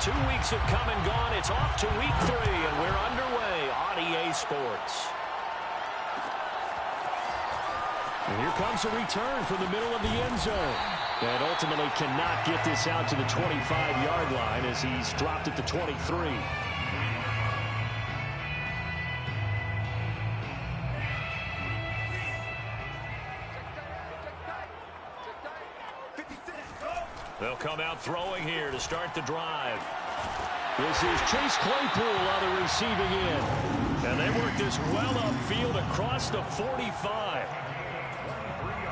2 weeks have come and gone. It's off to week 3, and we're underway on EA Sports. And here comes a return from the middle of the end zone. And ultimately cannot get this out to the 25-yard line as he's dropped at the 23. They'll come out throwing here to start the drive. This is Chase Claypool on the receiving end. And they work this well upfield across the 45.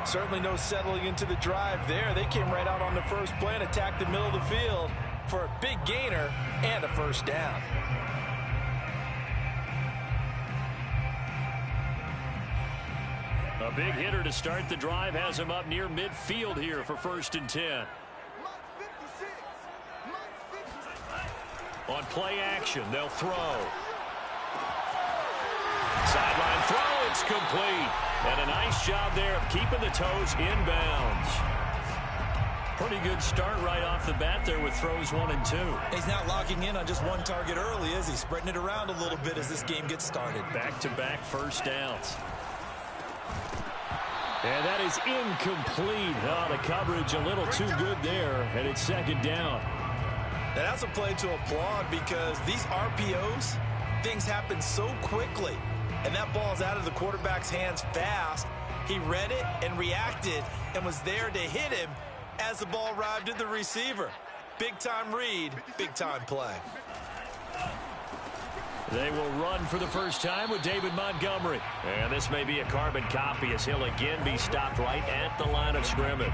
Certainly no settling into the drive there. They came right out on the first play and attacked the middle of the field for a big gainer and a first down. A big hitter to start the drive has him up near midfield here for 1st and 10. On play action, they'll throw. Sideline throw, it's complete. And a nice job there of keeping the toes inbounds. Pretty good start right off the bat there with throws 1 and 2. He's not locking in on just one target early, is he? Spreading it around a little bit as this game gets started. Back-to-back first downs. And that is incomplete. Oh, the coverage a little too good there, and it's 2nd down. And that's a play to applaud because these RPOs, things happen so quickly. And that ball's out of the quarterback's hands fast. He read it and reacted and was there to hit him as the ball arrived at the receiver. Big-time read, big-time play. They will run for the first time with David Montgomery. And this may be a carbon copy as he'll again be stopped right at the line of scrimmage.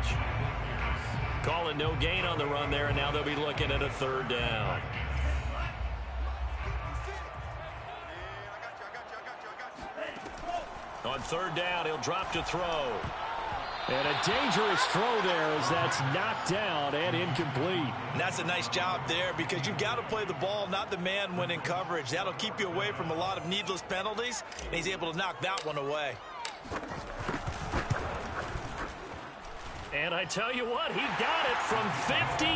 Calling no gain on the run there, and now they'll be looking at a 3rd down. On 3rd down, he'll drop to throw. And a dangerous throw there as that's knocked down and incomplete. And that's a nice job there because you've got to play the ball, not the man when in coverage. That'll keep you away from a lot of needless penalties, and he's able to knock that one away. And I tell you what, he got it from 58.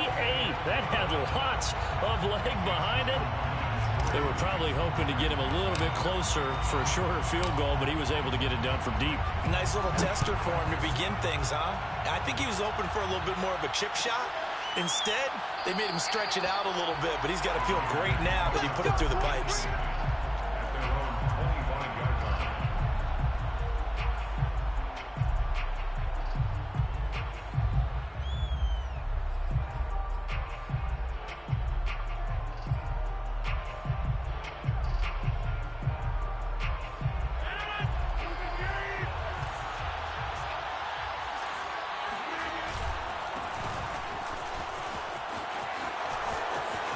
That had lots of leg behind it. They were probably hoping to get him a little bit closer for a shorter field goal, but he was able to get it done from deep. Nice little tester for him to begin things, huh? I think he was open for a little bit more of a chip shot. Instead, they made him stretch it out a little bit, but he's got to feel great now that he put it through the pipes.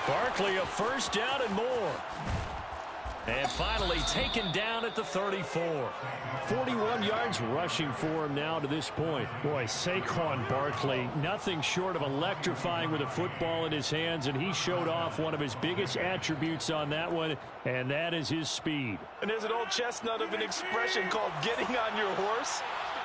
Barkley, a first down and more. And finally taken down at the 34. 41 yards rushing for him now to this point. Boy, Saquon Barkley, nothing short of electrifying with a football in his hands, and he showed off one of his biggest attributes on that one, and that is his speed. And there's an old chestnut of an expression called getting on your horse.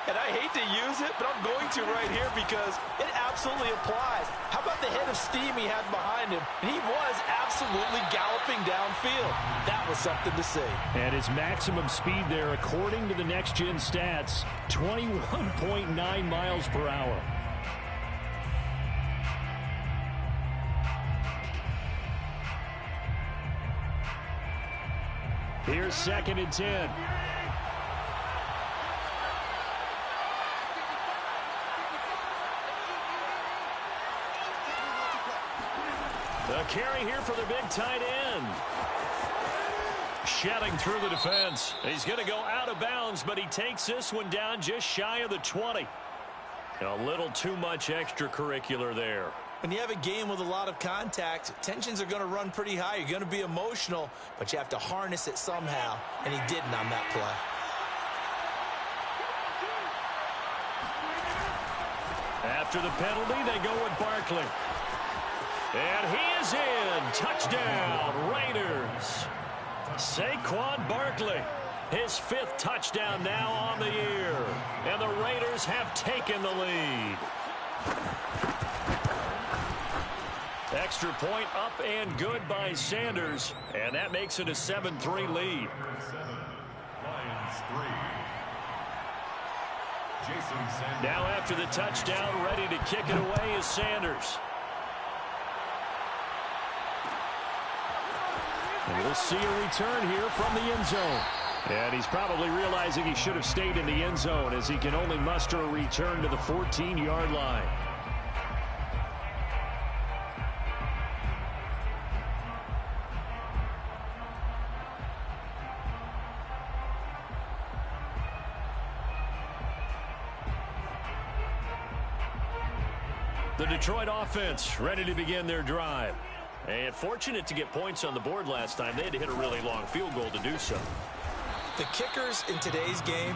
And I hate to use it, but I'm going to right here because it absolutely applies. How about the head of steam he had behind him? And he was absolutely galloping downfield. That was something to see. And his maximum speed there, according to the next-gen stats, 21.9 miles per hour. Here's 2nd and 10. The carry here for the big tight end. Shedding through the defense. He's going to go out of bounds, but he takes this one down just shy of the 20. A little too much extracurricular there. When you have a game with a lot of contact, tensions are going to run pretty high. You're going to be emotional, but you have to harness it somehow, and he didn't on that play. After the penalty, they go with Barkley. And he is in. Touchdown, Raiders. Saquon Barkley, his 5th touchdown now on the year. And the Raiders have taken the lead. Extra point up and good by Sanders. And that makes it a 7-3 lead. Now after the touchdown, ready to kick it away is Sanders. And we'll see a return here from the end zone. And he's probably realizing he should have stayed in the end zone as he can only muster a return to the 14-yard line. The Detroit offense ready to begin their drive. And fortunate to get points on the board last time. They had to hit a really long field goal to do so. The kickers in today's game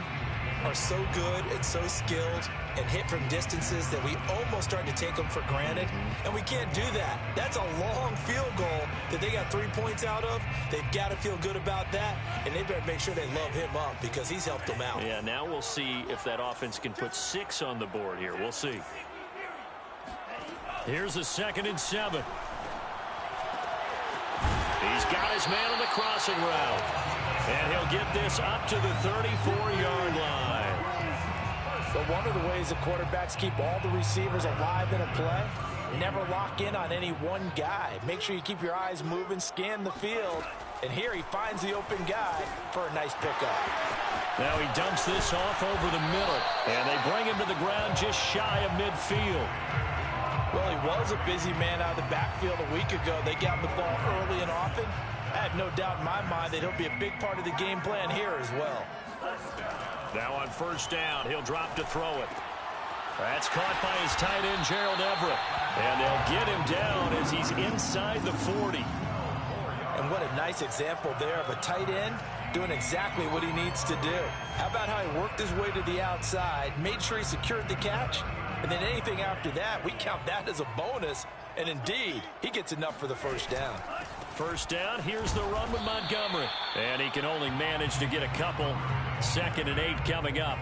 are so good and so skilled and hit from distances that we almost start to take them for granted. And we can't do that. That's a long field goal that they got 3 points out of. They've got to feel good about that, and they better make sure they love him up because he's helped them out. Yeah, now we'll see if that offense can put 6 on the board here. We'll see. Here's a 2nd and 7. He's got his man on the crossing route. And he'll get this up to the 34-yard line. But one of the ways the quarterbacks keep all the receivers alive in a play, never lock in on any one guy. Make sure you keep your eyes moving, scan the field. And here he finds the open guy for a nice pickup. Now he dumps this off over the middle. And they bring him to the ground just shy of midfield. Well, he was a busy man out of the backfield a week ago. They got him the ball early and often. I have no doubt in my mind that he'll be a big part of the game plan here as well. Now on 1st down, he'll drop to throw it. That's caught by his tight end, Gerald Everett. And they'll get him down as he's inside the 40. And what a nice example there of a tight end doing exactly what he needs to do. How about how he worked his way to the outside, made sure he secured the catch, and then anything after that, we count that as a bonus. And indeed, he gets enough for the 1st down. 1st down, here's the run with Montgomery. And he can only manage to get a couple. 2nd and 8 coming up.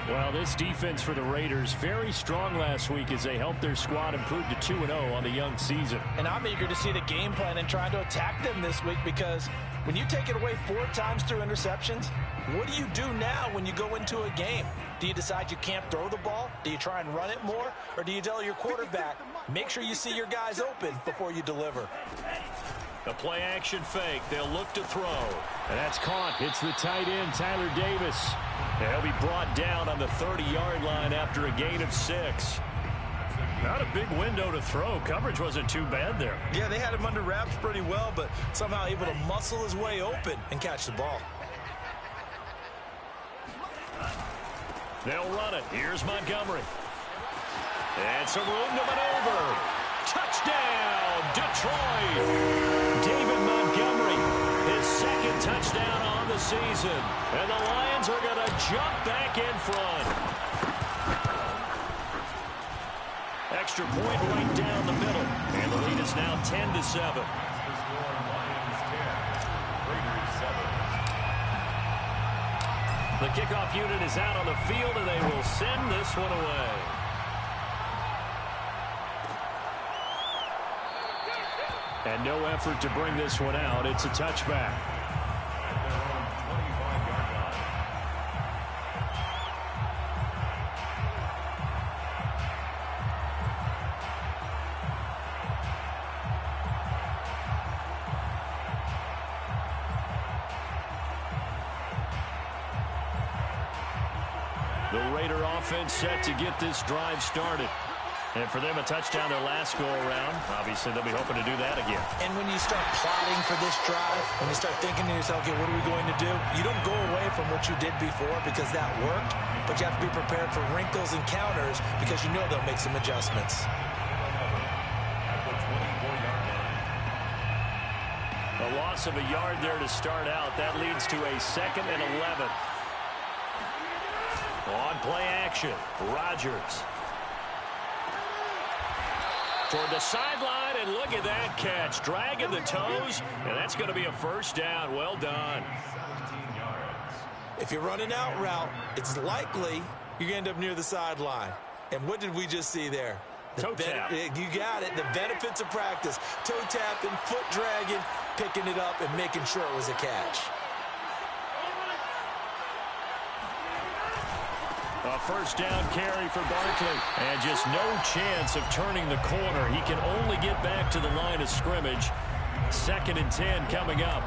Well, this defense for the Raiders, very strong last week as they helped their squad improve to 2-0 on the young season. And I'm eager to see the game plan and trying to attack them this week because when you take it away 4 times through interceptions, what do you do now when you go into a game? Do you decide you can't throw the ball? Do you try and run it more? Or do you tell your quarterback, make sure you see your guys open before you deliver? A play-action fake. They'll look to throw. And that's caught. It's the tight end, Tyler Davis. And he'll be brought down on the 30-yard line after a gain of 6. Not a big window to throw. Coverage wasn't too bad there. Yeah, they had him under wraps pretty well, but somehow able to muscle his way open and catch the ball. They'll run it. Here's Montgomery. And some room to maneuver. Touchdown, Detroit. David Montgomery, his 2nd touchdown on the season. And the Lions are going to jump back in front. Extra point right down the middle. And the lead is now 10-7. The kickoff unit is out on the field, and they will send this one away. And no effort to bring this one out. It's a touchback. The Raider offense set to get this drive started. And for them, a touchdown their last go-around. Obviously, they'll be hoping to do that again. And when you start plotting for this drive, when you start thinking to yourself, okay, what are we going to do? You don't go away from what you did before because that worked, but you have to be prepared for wrinkles and counters because you know they'll make some adjustments. A loss of a yard there to start out. That leads to a 2nd and 11. On play action, Rodgers. Toward the sideline, and look at that catch. Dragging the toes, and that's going to be a 1st down. Well done. If you're running out route, it's likely you're going to end up near the sideline. And what did we just see there? Toe tap. You got it. The benefits of practice. Toe tapping, foot dragging, picking it up, and making sure it was a catch. A first down carry for Barkley. And just no chance of turning the corner. He can only get back to the line of scrimmage. 2nd and 10 coming up.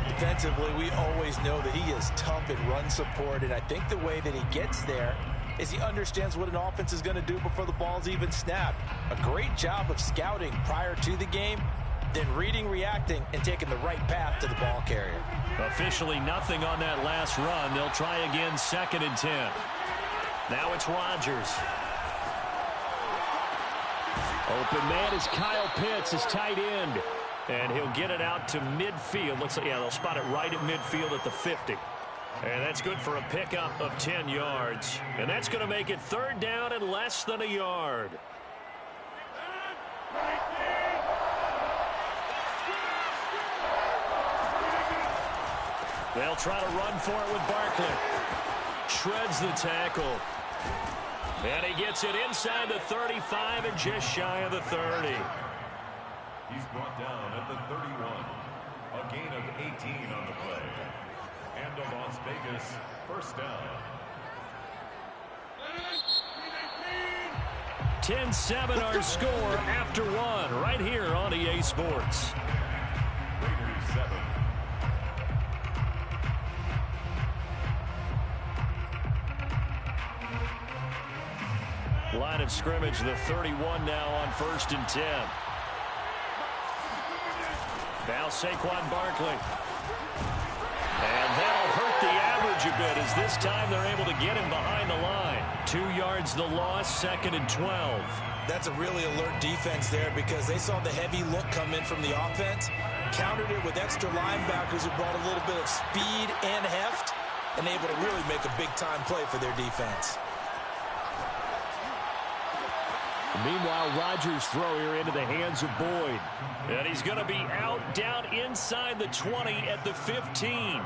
Defensively, we always know that he is tough in run support, and I think the way that he gets there is he understands what an offense is going to do before the ball's even snapped. A great job of scouting prior to the game, then reading, reacting, and taking the right path to the ball carrier. Officially nothing on that last run. They'll try again, 2nd and 10. Now it's Rodgers. Open man is Kyle Pitts, his tight end. And he'll get it out to midfield. Looks like, yeah, they'll spot it right at midfield at the 50. And that's good for a pickup of 10 yards. And that's going to make it 3rd down and less than a yard. They'll try to run for it with Barkley. Shreds the tackle. And he gets it inside the 35 and just shy of the 30. He's brought down at the 31. A gain of 18 on the play. And a Las Vegas first down. 10-7 our score after 1 right here on EA Sports. Raiders 7. Line of scrimmage, the 31 now on 1st and 10. Now Saquon Barkley. And that'll hurt the average a bit as this time they're able to get him behind the line. 2 yards the loss, 2nd and 12. That's a really alert defense there because they saw the heavy look come in from the offense, countered it with extra linebackers who brought a little bit of speed and heft, and able to really make a big-time play for their defense. Meanwhile, Rodgers' throw here into the hands of Boyd. And he's going to be out down inside the 20 at the 15.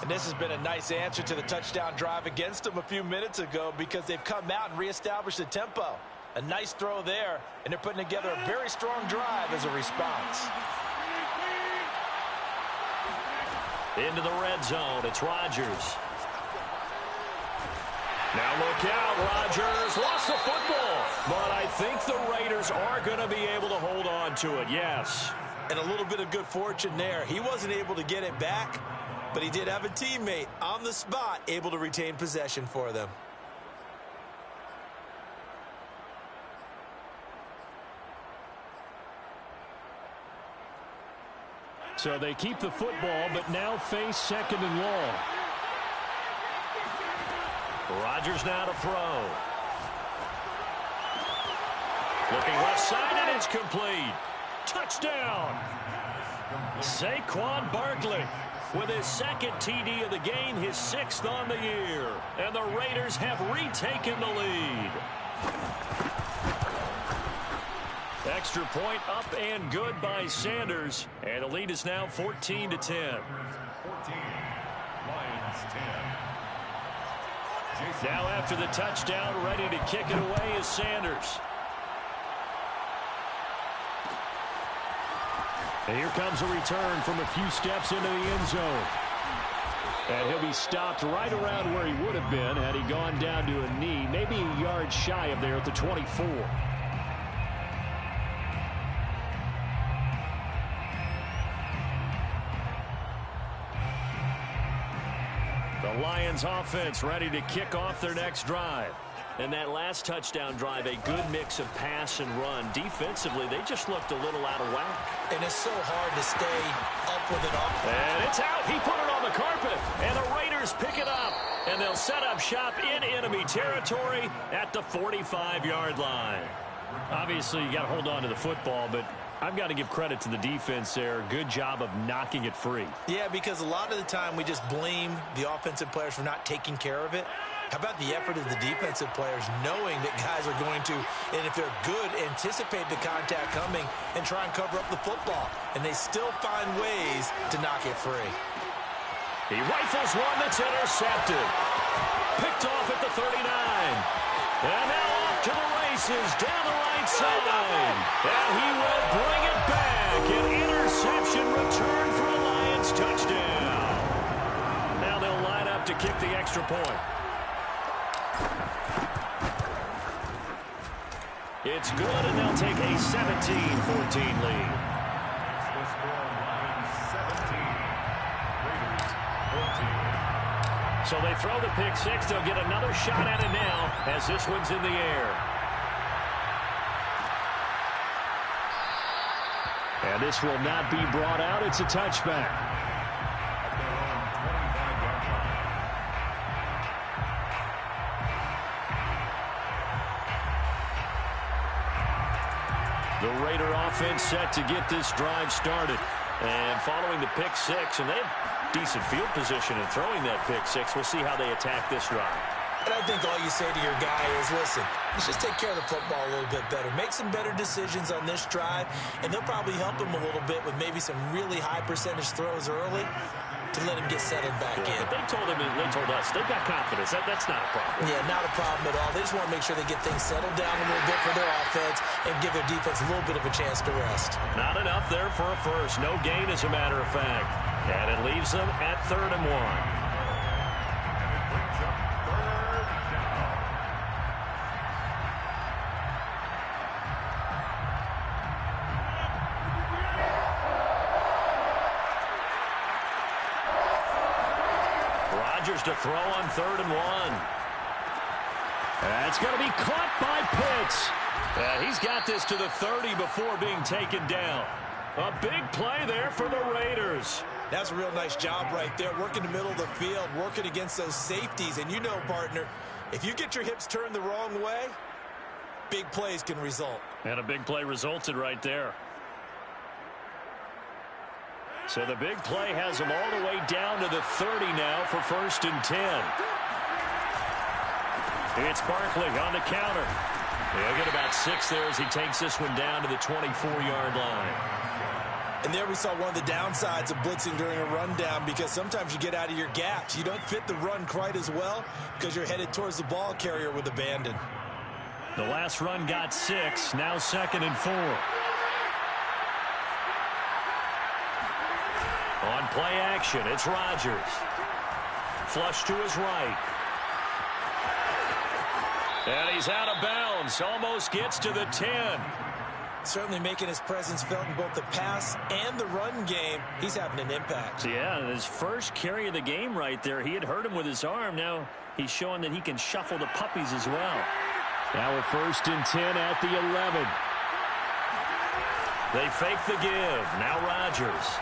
And this has been a nice answer to the touchdown drive against them a few minutes ago because they've come out and reestablished the tempo. A nice throw there, and they're putting together a very strong drive as a response. Into the red zone, it's Rodgers. Now look out, Rodgers lost the football. But I think the Raiders are going to be able to hold on to it, yes. And a little bit of good fortune there. He wasn't able to get it back, but he did have a teammate on the spot able to retain possession for them. So they keep the football, but now face 2nd and long. Rodgers now to throw. Looking left side, and it's complete. Touchdown. Saquon Barkley with his 2nd TD of the game, his 6th on the year. And the Raiders have retaken the lead. Extra point up and good by Sanders. And the lead is now 14-10. 14. Lions 10. Now after the touchdown, ready to kick it away is Sanders. And here comes a return from a few steps into the end zone. And he'll be stopped right around where he would have been had he gone down to a knee, maybe a yard shy of there at the 24. The Lions offense ready to kick off their next drive. And that last touchdown drive, a good mix of pass and run. Defensively, they just looked a little out of whack. And it's so hard to stay up with it off. And it's out. He put it on the carpet. And the Raiders pick it up. And they'll set up shop in enemy territory at the 45-yard line. Obviously, you got to hold on to the football, but I've got to give credit to the defense there. Good job of knocking it free. Yeah, because a lot of the time we just blame the offensive players for not taking care of it. How about the effort of the defensive players knowing that guys are going to, and if they're good, anticipate the contact coming and try and cover up the football. And they still find ways to knock it free. He rifles one that's intercepted. Picked off at the 39. And now off to the races down the right side. And he will bring it back. An interception return for a Lions touchdown. Now they'll line up to kick the extra point. It's good, and they'll take a 17-14 lead. The score, Lions 17, Raiders 14. So they throw the pick six. They'll get another shot at it now as this one's in the air. And this will not be brought out. It's a touchback. The Raider offense set to get this drive started. And following the pick six, and they have decent field position in throwing that pick six. We'll see how they attack this drive. And I think all you say to your guy is, listen, let's just take care of the football a little bit better. Make some better decisions on this drive, and they'll probably help him a little bit with maybe some really high percentage throws early to let him get settled back in. But they told us they've got confidence. That's not a problem. Yeah, not a problem at all. They just want to make sure they get things settled down a little bit for their offense and give their defense a little bit of a chance to rest. Not enough there for a first. No gain, as a matter of fact. And it leaves them at 3rd and 1. To throw on 3rd and 1. That's going to be caught by Pitts. He's got this to the 30 before being taken down. A big play there for the Raiders. That's a real nice job right there, working the middle of the field, working against those safeties. And you know, partner, if you get your hips turned the wrong way, big plays can result. And a big play resulted right there. So the big play has him all the way down to the 30 now for 1st and 10. It's Barkley on the counter. He'll get about 6 there as he takes this one down to the 24-yard line. And there we saw one of the downsides of blitzing during a rundown, because sometimes you get out of your gaps. You don't fit the run quite as well because you're headed towards the ball carrier with abandon. The last run got 6. Now 2nd and 4. On play action, it's Rodgers. Flush to his right. And he's out of bounds. Almost gets to the 10. Certainly making his presence felt in both the pass and the run game. He's having an impact. Yeah, his first carry of the game right there. He had hurt him with his arm. Now he's showing that he can shuffle the puppies as well. Now a 1st and 10 at the 11. They fake the give. Now Rodgers.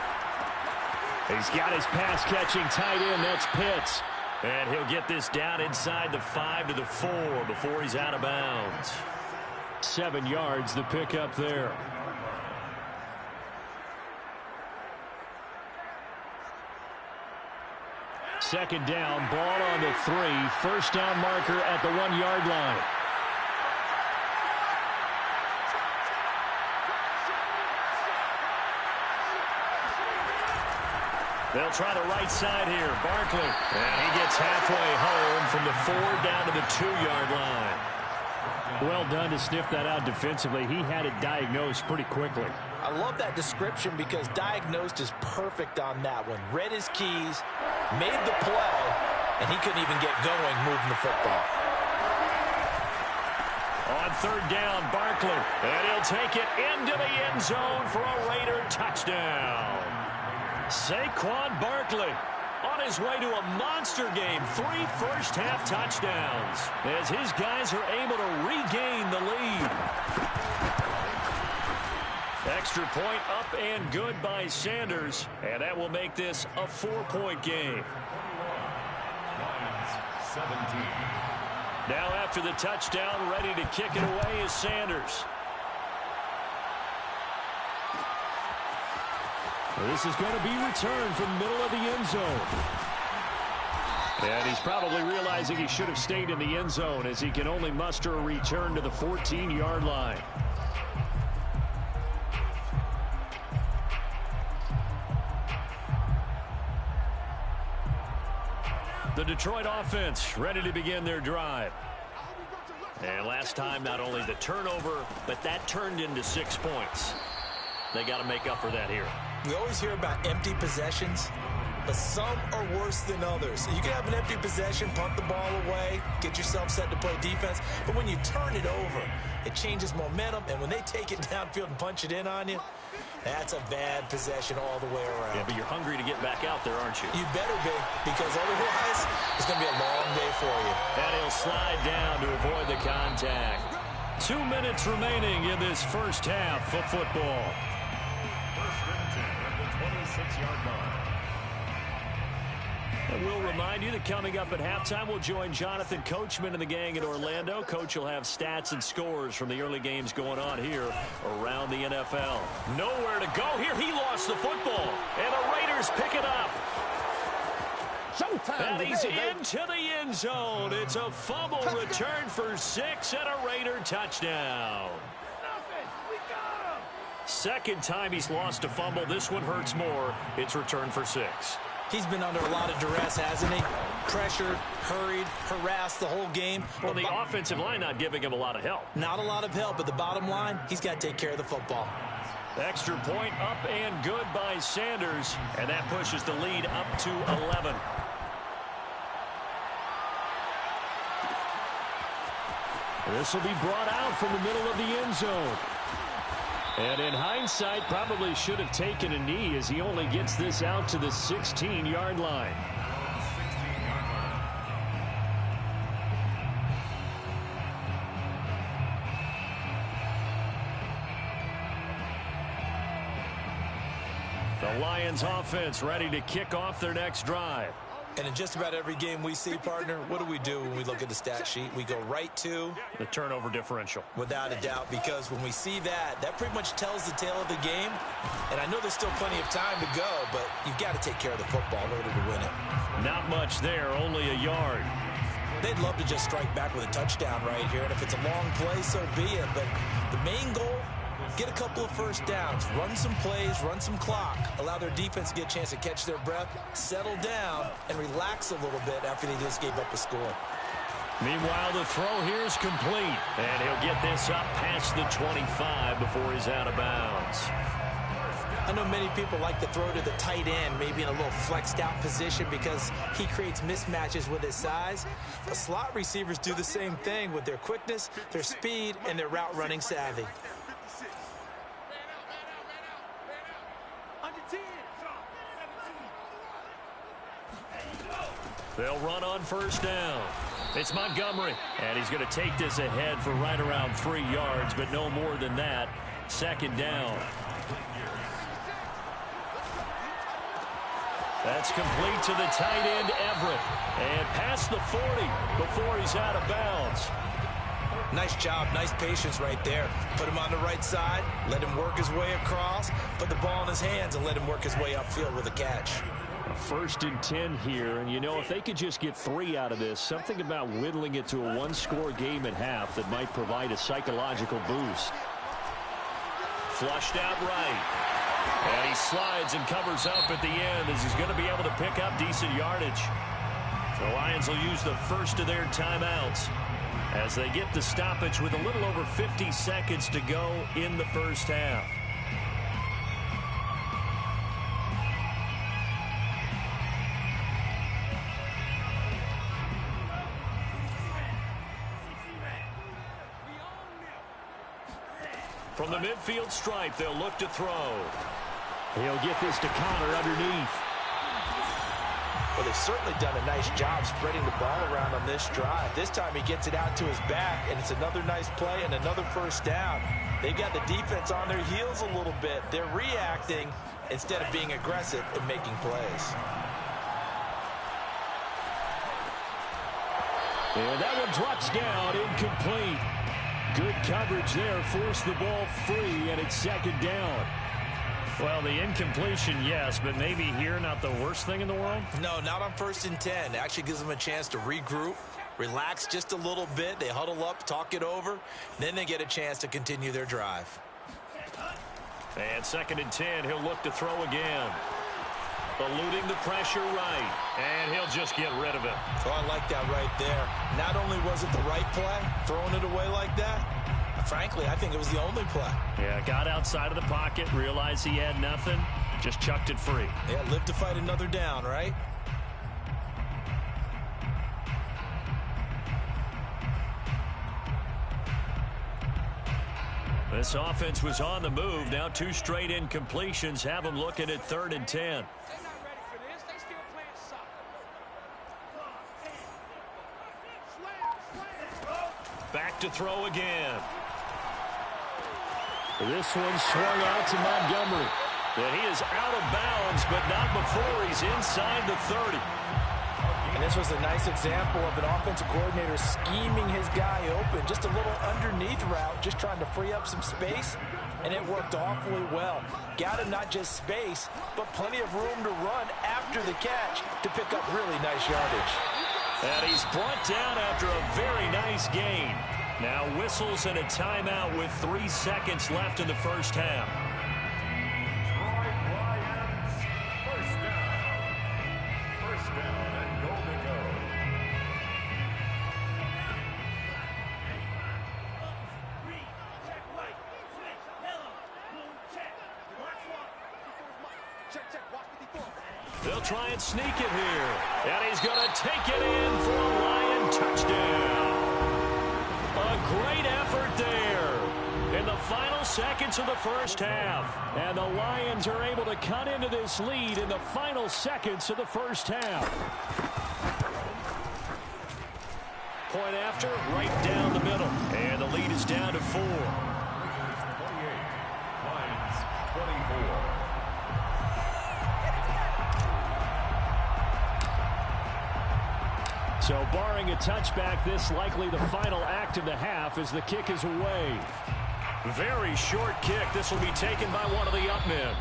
He's got his pass-catching tight end. That's Pitts. And he'll get this down inside the 5 to the 4 before he's out of bounds. 7 yards, the pickup there. Second down, ball on the 3. First down marker at the 1-yard line. They'll try the right side here. Barkley. And he gets halfway home from the 4 down to the 2-yard line. Well done to sniff that out defensively. He had it diagnosed pretty quickly. I love that description because diagnosed is perfect on that one. Read his keys, made the play, and he couldn't even get going moving the football. On 3rd down, Barkley. And he'll take it into the end zone for a Raider touchdown. Saquon Barkley on his way to a monster game. 3 first-half touchdowns as his guys are able to regain the lead. Extra point up and good by Sanders, and that will make this a 4-point game. Lions 17. Now after the touchdown, ready to kick it away is Sanders. This is going to be returned from the middle of the end zone. And he's probably realizing he should have stayed in the end zone as he can only muster a return to the 14-yard line. The Detroit offense ready to begin their drive. And last time, not only the turnover, but that turned into 6 points. They got to make up for that here. We always hear about empty possessions, but some are worse than others. You can have an empty possession, punt the ball away, get yourself set to play defense, but when you turn it over, it changes momentum, and when they take it downfield and punch it in on you, that's a bad possession all the way around. Yeah, but you're hungry to get back out there, aren't you? You better be, because otherwise it's going to be a long day for you. And he'll slide down to avoid the contact. 2 minutes remaining in this first half of football. First and 10 at the 26-yard line. And we'll remind you that coming up at halftime, we'll join Jonathan Coachman and the gang in Orlando. Coach will have stats and scores from the early games going on here around the NFL. Nowhere to go here. He lost the football. And the Raiders pick it up. And he's into the end zone. It's a fumble return for 6 and a Raider touchdown. Second time he's lost a fumble. This one hurts more. It's returned for 6. He's been under a lot of duress, hasn't he? Pressured, hurried, harassed the whole game. Well, the offensive line not giving him a lot of help. Not a lot of help, but the bottom line, he's got to take care of the football. Extra point up and good by Sanders, and that pushes the lead up to 11. This will be brought out from the middle of the end zone. And in hindsight, probably should have taken a knee as he only gets this out to the 16-yard line. The Lions offense ready to kick off their next drive. And in just about every game we see, partner, what do when we look at the stat sheet? We go right to the turnover differential. Without a doubt, because when we see that, that pretty much tells the tale of the game. And I know there's still plenty of time to go, but you've got to take care of the football in order to win it. Not much there, only a yard. They'd love to just strike back with a touchdown right here, and if it's a long play, so be it. But the main goal, get a couple of first downs, run some plays, run some clock, allow their defense to get a chance to catch their breath, settle down, and relax a little bit after they just gave up a score. Meanwhile, the throw here is complete, and he'll get this up past the 25 before he's out of bounds. I know many people like to throw to the tight end, maybe in a little flexed out position because he creates mismatches with his size. But slot receivers do the same thing with their quickness, their speed, and their route running savvy. They'll run on first down. It's Montgomery, and he's going to take this ahead for right around 3 yards, but no more than that. Second down. That's complete to the tight end, Everett, and past the 40 before he's out of bounds. Nice job, nice patience right there. Put him on the right side, let him work his way across, put the ball in his hands, and let him work his way upfield with a catch. First and 10 here, and you know, if they could just get 3 out of this, something about whittling it to a one-score game at half that might provide a psychological boost. Flushed out right. And he slides and covers up at the end as he's going to be able to pick up decent yardage. The Lions will use the first of their timeouts as they get the stoppage with a little over 50 seconds to go in the first half. From the midfield stripe, they'll look to throw. He'll get this to Connor underneath. Well, they've certainly done a nice job spreading the ball around on this drive. This time he gets it out to his back, and it's another nice play and another first down. They've got the defense on their heels a little bit. They're reacting instead of being aggressive and making plays. And that one drops down, incomplete. Good coverage there, forced the ball free, and it's second down. Well, the incompletion, yes, but maybe here not the worst thing in the world? No, not on first and 10. It actually gives them a chance to regroup, relax just a little bit. They huddle up, talk it over. Then they get a chance to continue their drive. And second and 10, he'll look to throw again. Eluding the pressure right. And he'll just get rid of it. Oh, I like that right there. Not only was it the right play, throwing it away like that, frankly, I think it was the only play. Yeah, got outside of the pocket, realized he had nothing, just chucked it free. Yeah, live to fight another down, right? This offense was on the move. Now 2 straight incompletions have them looking at 3rd and 10. Back to throw again. This one swung out to Montgomery. And he is out of bounds, but not before he's inside the 30. And this was a nice example of an offensive coordinator scheming his guy open. Just a little underneath route, just trying to free up some space, and it worked awfully well. Got him not just space, but plenty of room to run after the catch to pick up really nice yardage. And he's brought down after a very nice gain. Now whistles and a timeout with 3 seconds left in the first half. First down and goal to go. They'll try and sneak it here. And he's going to take it in for a Lion touchdown. A great effort there in the final seconds of the first half. And the Lions are able to cut into this lead in the final seconds of the first half. Point after, right down the middle. And the lead is down to 4. 28, Lions 24. So barring a touchback, this likely the final act of the half as the kick is away. Very short kick. This will be taken by one of the up men.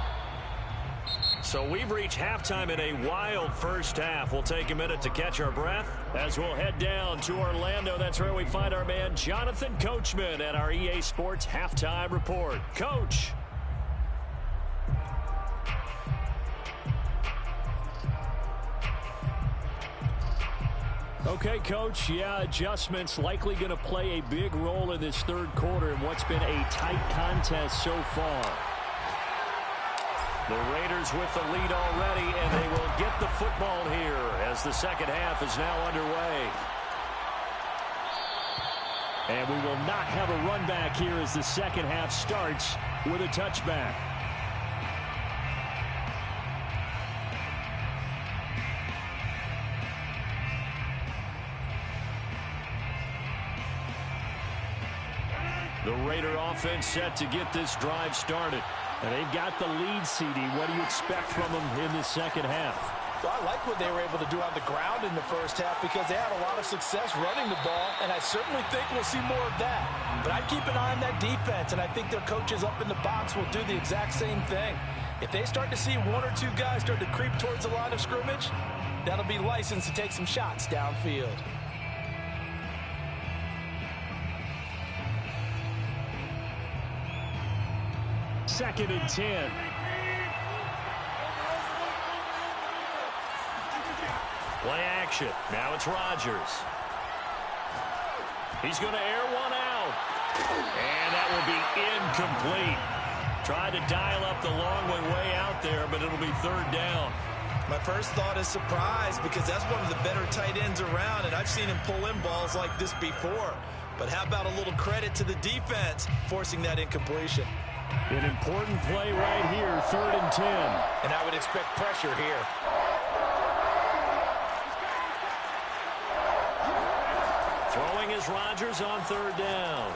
So we've reached halftime in a wild first half. We'll take a minute to catch our breath as we'll head down to Orlando. That's where we find our man Jonathan Coachman at our EA Sports Halftime Report. Coach. Okay, Coach, yeah, adjustments likely going to play a big role in this third quarter in what's been a tight contest so far. The Raiders with the lead already, and they will get the football here as the second half is now underway. And we will not have a run back here as the second half starts with a touchback. The Raider offense set to get this drive started. And they've got the lead, CD. What do you expect from them in the second half? Well, I like what they were able to do on the ground in the first half because they had a lot of success running the ball, and I certainly think we'll see more of that. But I'd keep an eye on that defense, and I think their coaches up in the box will do the exact same thing. If they start to see 1 or 2 guys start to creep towards the line of scrimmage, that'll be licensed to take some shots downfield. Second and 10. Play action. Now it's Rodgers. He's going to air one out. And that will be incomplete. Tried to dial up the long one way out there, but it'll be third down. My first thought is surprise because that's one of the better tight ends around, and I've seen him pull in balls like this before. But how about a little credit to the defense forcing that incompletion? An important play right here, third and 10. And I would expect pressure here. Throwing is Rodgers on third down.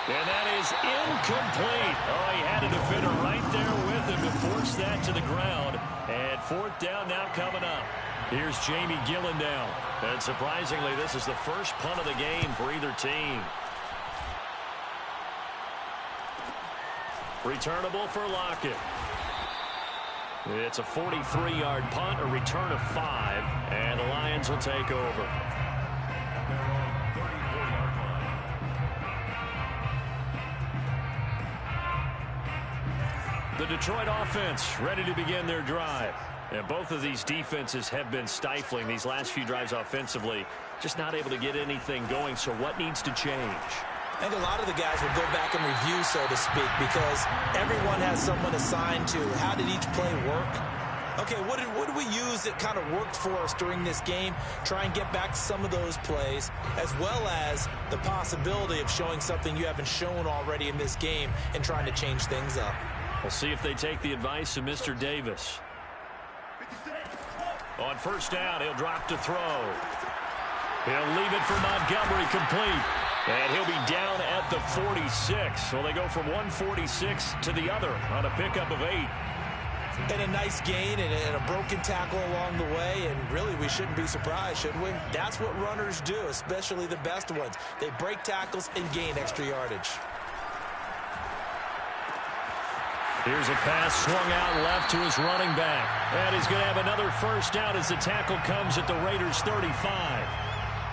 And that is incomplete. Oh, he had a defender right there with him to force that to the ground. And fourth down now coming up. Here's Jamie Gillen down. And surprisingly, this is the first punt of the game for either team. Returnable for Lockett. It's a 43-yard punt, a return of 5, and the Lions will take over. The Detroit offense ready to begin their drive. And both of these defenses have been stifling these last few drives offensively. Just not able to get anything going. So what needs to change? I think a lot of the guys will go back and review, so to speak, because everyone has someone assigned to how did each play work. Okay, what did we use that kind of worked for us during this game? Try and get back to some of those plays, as well as the possibility of showing something you haven't shown already in this game and trying to change things up. We'll see if they take the advice of Mr. Davis. On first down, he'll drop to throw. He'll leave it for Montgomery complete. And he'll be down at the 46. So they go from 146 to the other on a pickup of 8. And a nice gain and a broken tackle along the way, and really we shouldn't be surprised, should we? That's what runners do, especially the best ones. They break tackles and gain extra yardage. Here's a pass swung out left to his running back. And he's going to have another first down as the tackle comes at the Raiders' 35.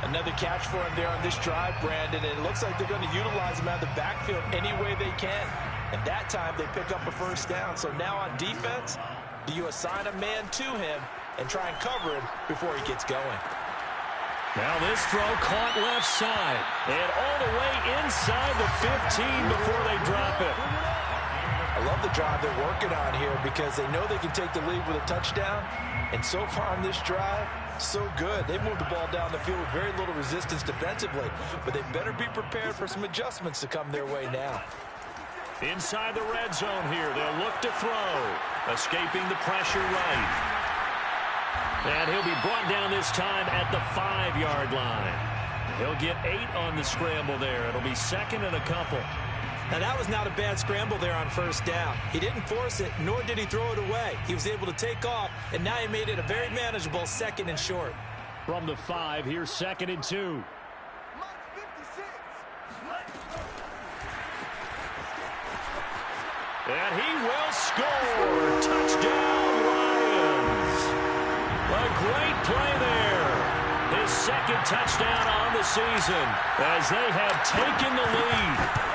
Another catch for him there on this drive, Brandon, and it looks like they're going to utilize him out of the backfield any way they can. And that time they pick up a first down. So now on defense, do you assign a man to him and try and cover him before he gets going? Now this throw caught left side. And all the way inside the 15 before they drop it. I love the drive they're working on here because they know they can take the lead with a touchdown. And so far on this drive, so good. They moved the ball down the field with very little resistance defensively. But they better be prepared for some adjustments to come their way now. Inside the red zone here, they'll look to throw. Escaping the pressure right. And he'll be brought down this time at the 5-yard line. He'll get 8 on the scramble there. It'll be second and a couple. Now that was not a bad scramble there on first down. He didn't force it, nor did he throw it away. He was able to take off, and now he made it a very manageable second and short. From the 5, here's second and 2. And he will score. Touchdown, Lions. A great play there. His second touchdown on the season as they have taken the lead.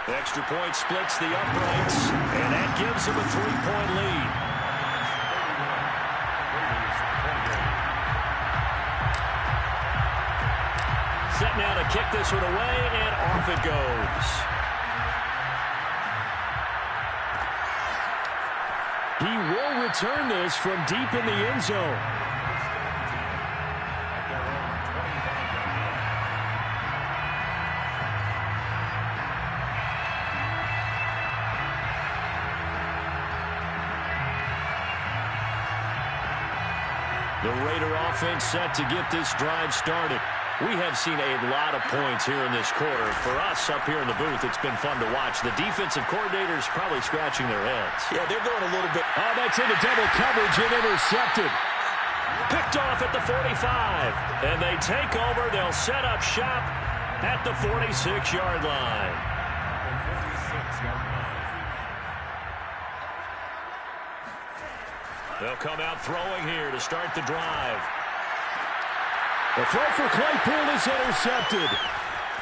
Extra point splits the uprights, and that gives him a 3-point lead. Set now to kick this one away, and off it goes. He will return this from deep in the end zone. The Raider offense set to get this drive started. We have seen a lot of points here in this quarter. For us up here in the booth, it's been fun to watch. The defensive coordinators probably scratching their heads. Yeah, they're going a little bit. Oh, that's into double coverage and intercepted. Picked off at the 45. And they take over. They'll set up shop at the 46-yard line. They'll come out throwing here to start the drive. The throw for Claypool is intercepted.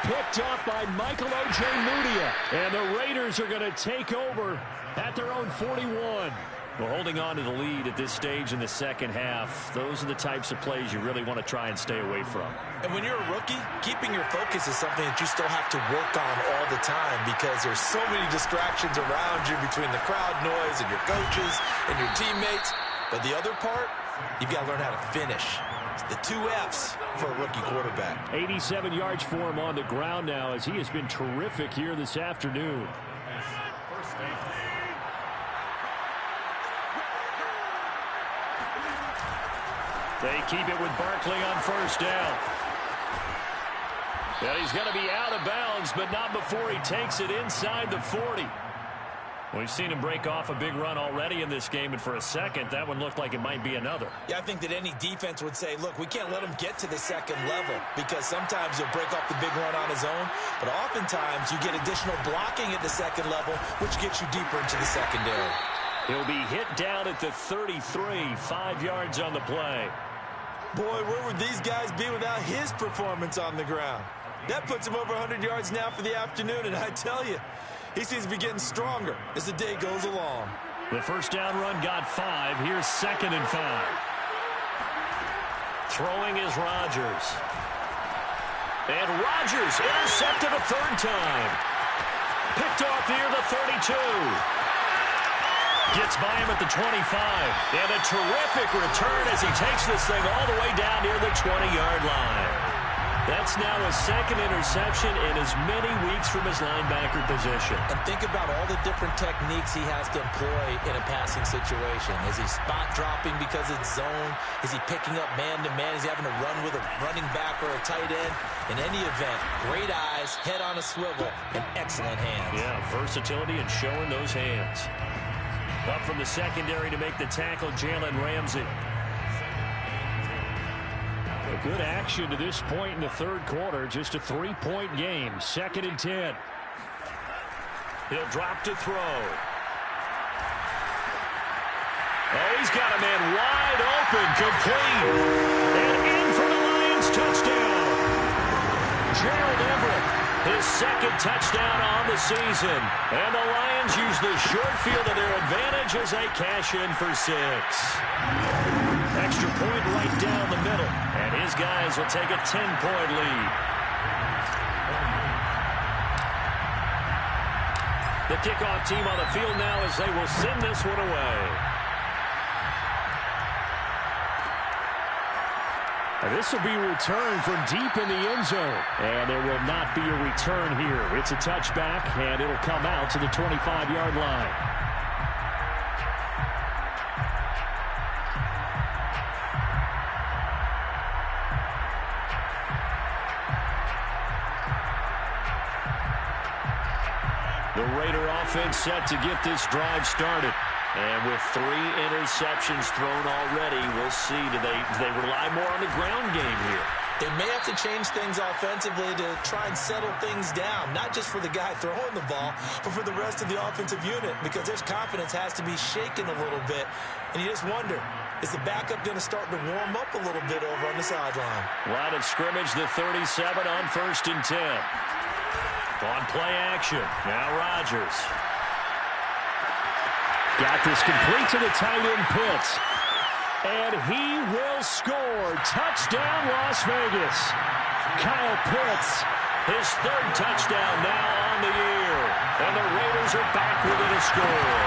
Picked off by Michael O.J. Mudia. And the Raiders are going to take over at their own 41. Well, holding on to the lead at this stage in the second half, those are the types of plays you really want to try and stay away from. And when you're a rookie, keeping your focus is something that you still have to work on all the time because there's so many distractions around you between the crowd noise and your coaches and your teammates. But the other part, you've got to learn how to finish. It's the 2 F's for a rookie quarterback. 87 yards for him on the ground now as he has been terrific here this afternoon. They keep it with Barkley on first down. And he's going to be out of bounds, but not before he takes it inside the 40. We've seen him break off a big run already in this game, and for a second, that one looked like it might be another. Yeah, I think that any defense would say, look, we can't let him get to the second level because sometimes he'll break off the big run on his own, but oftentimes you get additional blocking at the second level, which gets you deeper into the secondary. He'll be hit down at the 33, 5 yards on the play. Boy, where would these guys be without his performance on the ground? That puts him over 100 yards now for the afternoon, and I tell you, He seems to be getting stronger as the day goes along. The first down run got 5. Here's 2nd and 5. Throwing is Rodgers. And Rodgers intercepted a 3rd time. Picked off near the 32. Gets by him at the 25. And a terrific return as he takes this thing all the way down near the 20-yard line. That's now his 2nd interception in as many weeks from his linebacker position. And think about all the different techniques he has to employ in a passing situation. Is he spot dropping because it's zone? Is he picking up man-to-man? Is he having to run with a running back or a tight end? In any event, great eyes, head on a swivel, and excellent hands. Yeah, versatility and showing those hands. Up from the secondary to make the tackle, Jalen Ramsey. A good action to this point in the 3rd quarter. Just a 3-point game. 2nd and 10. He'll drop to throw. Oh, he's got a man wide open. Complete. And in for the Lions touchdown. Gerald Everett, his 2nd touchdown on the season. And the Lions use the short field to their advantage as they cash in for 6. Extra point right down the middle. And his guys will take a 10-point lead. The kickoff team on the field now as they will send this one away. And this will be returned from deep in the end zone. And there will not be a return here. It's a touchback, and it'll come out to the 25-yard line. The Raider offense set to get this drive started. And with 3 interceptions thrown already, we'll see. Do they rely more on the ground game here? They may have to change things offensively to try and settle things down, not just for the guy throwing the ball, but for the rest of the offensive unit, because their confidence has to be shaken a little bit. And you just wonder, is the backup going to start to warm up a little bit over on the sideline? Line of scrimmage, the 37 on 1st and 10. On play action, now Rodgers. Got this complete to the tight end Pitts. And he will score. Touchdown, Las Vegas. Kyle Pitts, his 3rd touchdown now on the year. And the Raiders are back within a score.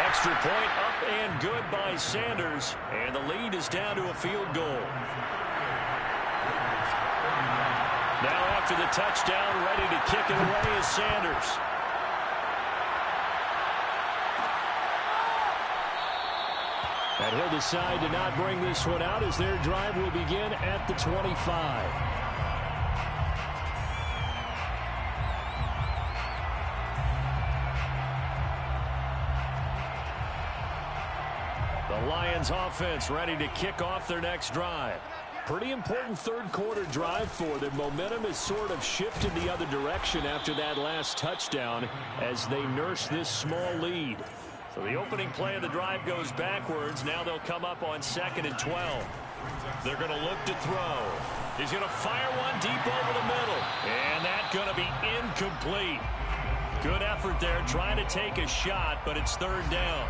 Extra point up and good by Sanders. And the lead is down to a field goal. Now after the touchdown, ready to kick it away is Sanders. And he'll decide to not bring this one out as their drive will begin at the 25. The Lions offense ready to kick off their next drive. Pretty important 3rd quarter drive for them. Momentum has sort of shifted the other direction after that last touchdown as they nurse this small lead. So the opening play of the drive goes backwards. Now they'll come up on 2nd and 12. They're going to look to throw. He's going to fire one deep over the middle. And that's going to be incomplete. Good effort there trying to take a shot, but it's 3rd down.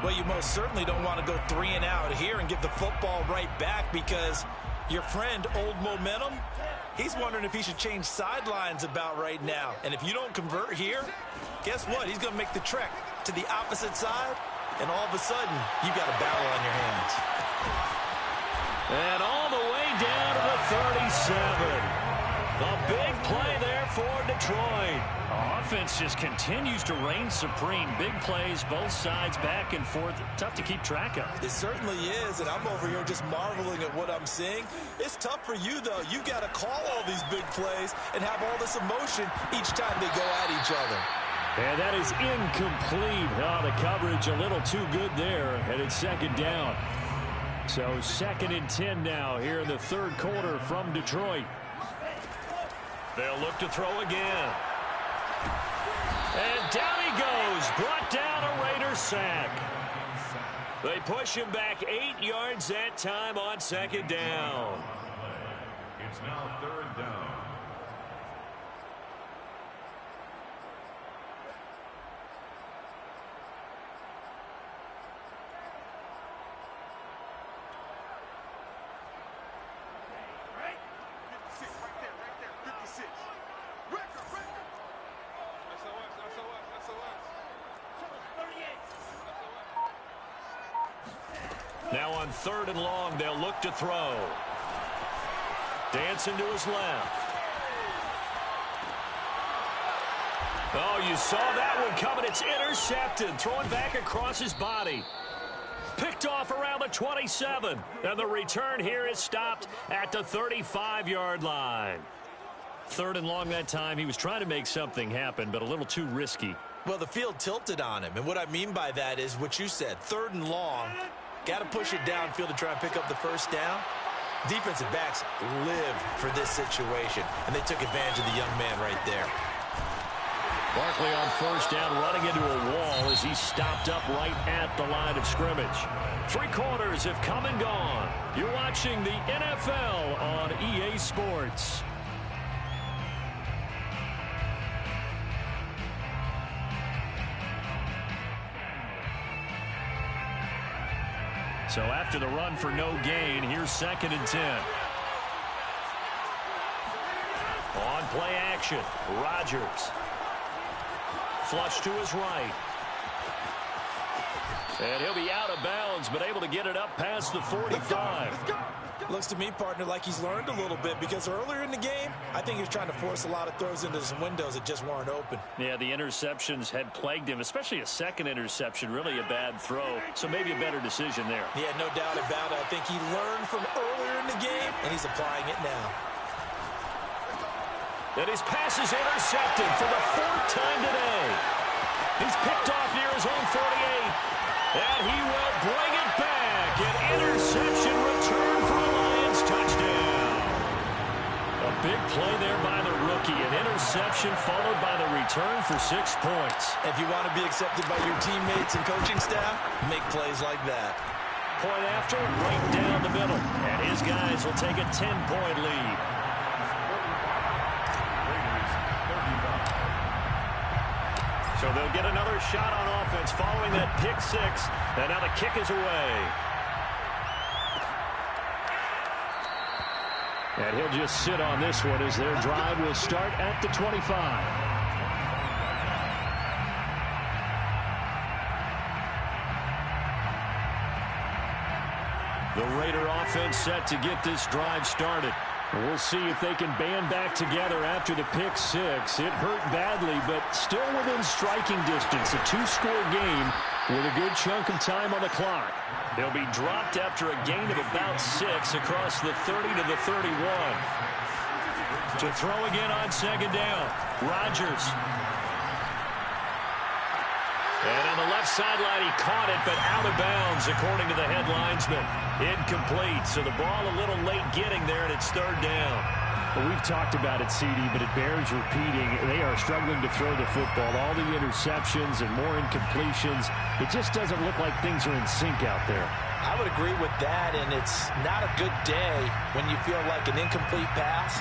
Well, you most certainly don't want to go 3 and out here and give the football right back, because your friend, Old Momentum, he's wondering if he should change sidelines about right now. And if you don't convert here, guess what? He's going to make the trek to the opposite side, and all of a sudden, you've got a battle on your hands. And all the way down to the 37. A big play there for Detroit. Offense just continues to reign supreme. Big plays, both sides, back and forth. Tough to keep track of. It certainly is, and I'm over here just marveling at what I'm seeing. It's tough for you, though. You've got to call all these big plays and have all this emotion each time they go at each other. And that is incomplete. Oh, the coverage a little too good there, and it's 2nd down. So 2nd and 10 now here in the 3rd quarter from Detroit. They'll look to throw again. And down he goes. Brought down a Raider sack. They push him back 8 yards that time on 2nd down. It's now 3rd down. on 3rd and long. They'll look to throw. Dancing to his left. Oh, you saw that one coming. It's intercepted. Throwing back across his body. Picked off around the 27. And the return here is stopped at the 35-yard line. 3rd and long that time. He was trying to make something happen, but a little too risky. Well, the field tilted on him. And what I mean by that is what you said. 3rd and long. Got to push it downfield to try and pick up the first down. Defensive backs live for this situation. And they took advantage of the young man right there. Barkley on 1st down, running into a wall as he stopped up right at the line of scrimmage. 3 quarters have come and gone. You're watching the NFL on EA Sports. So after the run for no gain, here's 2nd and 10. On play action, Rodgers. Flush to his right. And he'll be out of bounds, but able to get it up past the 45. Looks to me, partner, like he's learned a little bit, because earlier in the game, I think he was trying to force a lot of throws into some windows that just weren't open. Yeah, the interceptions had plagued him, especially a second interception, really a bad throw. So maybe a better decision there. Yeah, no doubt about it. I think he learned from earlier in the game, and he's applying it now. And his pass is intercepted for the 4th time today. He's picked off near his own 48. And he will bring it back. An interception return for a Lions touchdown. A big play there by the rookie. An interception followed by the return for 6 points. If you want to be accepted by your teammates and coaching staff, make plays like that. Point after, right down the middle. And his guys will take a 10-point lead. So they'll get another shot on offense following that pick 6. And now the kick is away. And he'll just sit on this one as their drive will start at the 25. The Raider offense set to get this drive started. We'll see if they can band back together after the pick 6. It hurt badly, but still within striking distance. A 2-score game with a good chunk of time on the clock. They'll be dropped after a gain of about 6 across the 30 to the 31. To throw again on 2nd down, Rodgers. And on the left sideline, he caught it, but out of bounds, according to the head linesman. Incomplete, so the ball a little late getting there, and it's 3rd down. Well, we've talked about it, CD, but it bears repeating. They are struggling to throw the football. All the interceptions and more incompletions. It just doesn't look like things are in sync out there. I would agree with that, and it's not a good day when you feel like an incomplete pass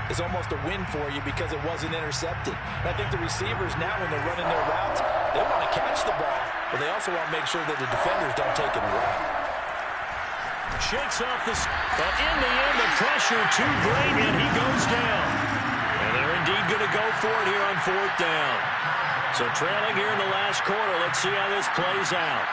is almost a win for you because it wasn't intercepted. And I think the receivers now, when they're running their routes, they want to catch the ball, but they also want to make sure that the defenders don't take it away. Shakes off this, but in the end, the pressure too great, and he goes down. And they're indeed going to go for it here on 4th down. So trailing here in the last quarter, let's see how this plays out.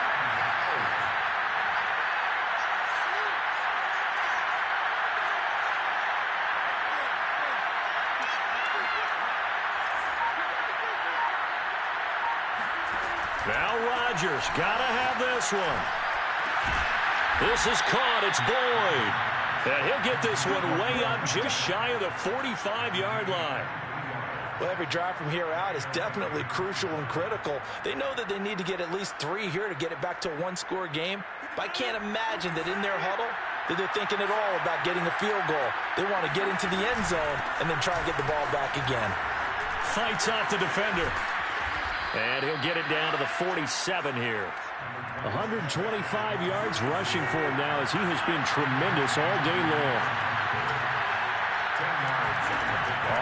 Now Rodgers, gotta have this one. This is caught, it's Boyd. And he'll get this one way up just shy of the 45-yard line. Well, every drive from here out is definitely crucial and critical. They know that they need to get at least 3 here to get it back to a 1-score game. But I can't imagine that in their huddle that they're thinking at all about getting a field goal. They want to get into the end zone and then try and get the ball back again. Fights off the defender. And he'll get it down to the 47 here. 125 yards rushing for him now as he has been tremendous all day long.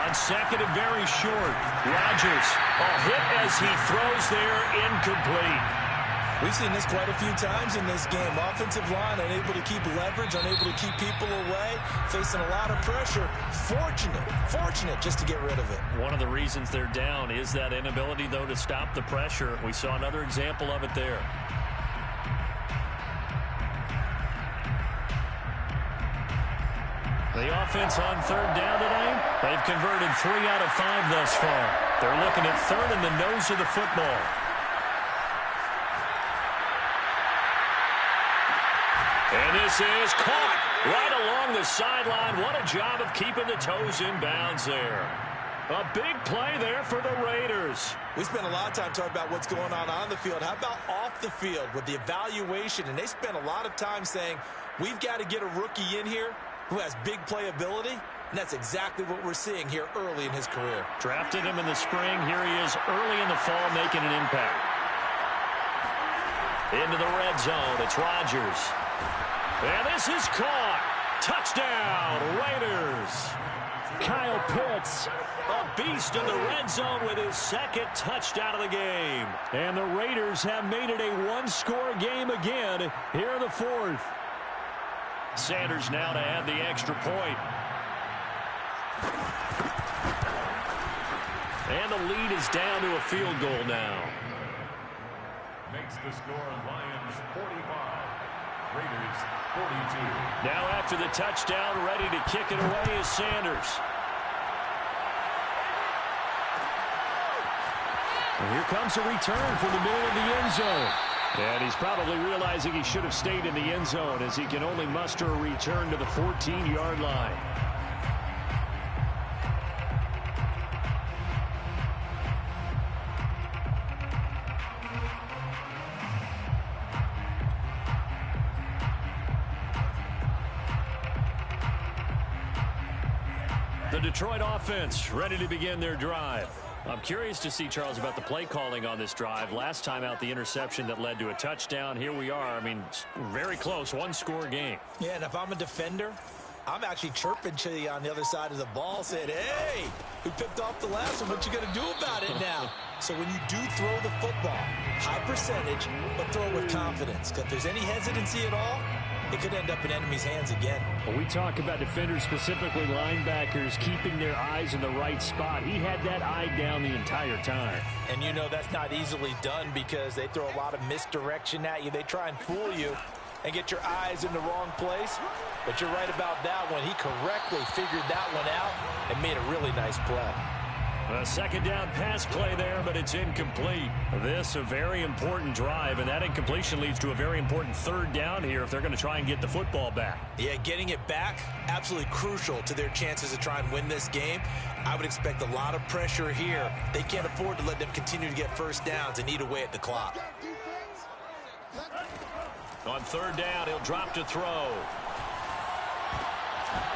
On 2nd and very short, Rodgers, a hit as he throws there, incomplete. We've seen this quite a few times in this game. Offensive line unable to keep leverage, unable to keep people away, facing a lot of pressure. Fortunate just to get rid of it. One of the reasons they're down is that inability, though, to stop the pressure. We saw another example of it there. The offense on third down today, they've converted 3 out of 5 thus far. They're looking at third in the nose of the football. And this is caught right along the sideline. What a job of keeping the toes in bounds there. A big play there for the Raiders. We spent a lot of time talking about what's going on the field. How about off the field with the evaluation? And they spent a lot of time saying, we've got to get a rookie in here who has big playability. And that's exactly what we're seeing here early in his career. Drafted him in the spring. Here he is early in the fall making an impact. Into the red zone. It's Rodgers. And this is caught. Touchdown, Raiders. Kyle Pitts, a beast in the red zone with his second touchdown of the game. And the Raiders have made it a one-score game again here in the fourth. Sanders now to add the extra point. And the lead is down to a field goal now. Makes the score Lions 45. Raiders 42. Now after the touchdown, ready to kick it away is Sanders. And here comes a return from the middle of the end zone. And he's probably realizing he should have stayed in the end zone as he can only muster a return to the 14-yard line. The Detroit offense ready to begin their drive. I'm curious to see, Charles, about the play calling on this drive. Last time out, the interception that led to a touchdown. Here we are. I mean, very close, one-score game. Yeah, and if I'm a defender, I'm actually chirping to you on the other side of the ball, saying, hey, we picked off the last one. What you going to do about it now? So when you do throw the football, high percentage, but throw it with confidence. Because if there's any hesitancy at all, it could end up in enemy's hands again. When we talk about defenders, specifically linebackers, keeping their eyes in the right spot, he had that eye down the entire time. And you know that's not easily done because they throw a lot of misdirection at you. They try and fool you and get your eyes in the wrong place. But you're right about that one. He correctly figured that one out and made a really nice play. A second down pass play there, but it's incomplete. This a very important drive, and that incompletion leads to a very important third down here if they're going to try and get the football back. Yeah, getting it back, absolutely crucial to their chances to try and win this game. I would expect a lot of pressure here. They can't afford to let them continue to get first downs and eat away at the clock. On third down, he'll drop to throw.